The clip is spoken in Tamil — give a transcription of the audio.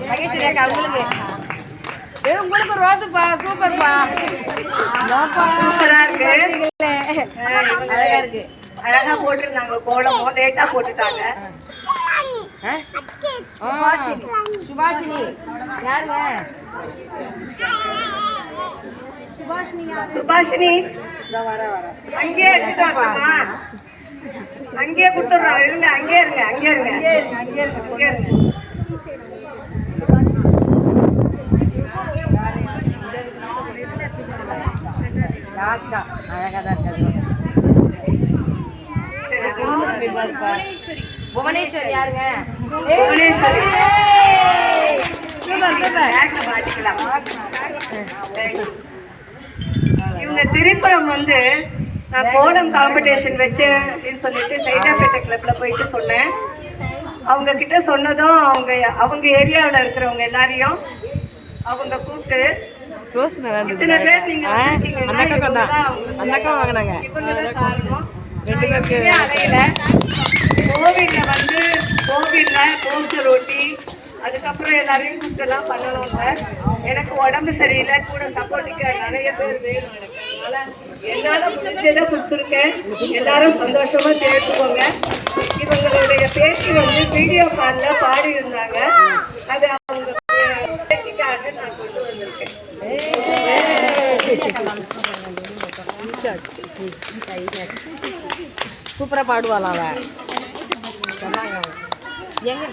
மகேஸ்வரி அக்கா உங்களுக்கு உங்களுக்கு ரோஸுப்பா சூப்பர்ப்பா சூப்பரா இருக்கு. அழகா இருக்கு. அழகா போட்டுருந்தாங்க. கோலமோ லேட்டா போட்டுட்டாங்க. சுபாஷினி யாருங்க? சுபாஷினி அங்கேயே எடுத்துட்டாங்கம்மா. அங்கேயே கொடுத்துடுறோம். இருங்க, அங்கேயே இருங்க, அங்கேயே இருங்க. லாஸ்டா அழகா தான் இருக்காது. புவனேஸ்வரி யாருங்க? இவங்க திரைப்படம் வந்து நான் கோலம் காம்படிஷன் வச்சேன் அப்படின்னு சொல்லிட்டு சைதாப்பேட்டை கிளப்ல போயிட்டு சொன்னேன். அவங்க கிட்ட சொன்னதும் அவங்க ஏரியாவில் இருக்கிறவங்க எல்லாரையும் அவங்க கூப்பிட்டு இத்தனை பேர் நீங்க அலையில கோவில்ல போஸ்டர் ஒட்டி அதுக்கப்புறம் எல்லாரையும் கூப்பிட்டுலாம் பண்ணணுங்க. எனக்கு உடம்பு சரியில்லை, கூட சப்போர்ட்டுக்கு நிறைய பேர் வேணும். எனக்கு அதனால என்னால முடிஞ்சதை கொடுத்துருக்கேன். எல்லாரும் சந்தோஷமா சேர்த்துக்கோங்க. இவங்களுடைய பேச்சு வந்து வீடியோ கால்ல பாடி இருந்தாங்க. அது அவங்க பேச்சுக்காக நான் கொண்டு வந்திருக்கேன். சூப்பரா பாடுவாளாம் அவ. சொன்னாங்க எங்க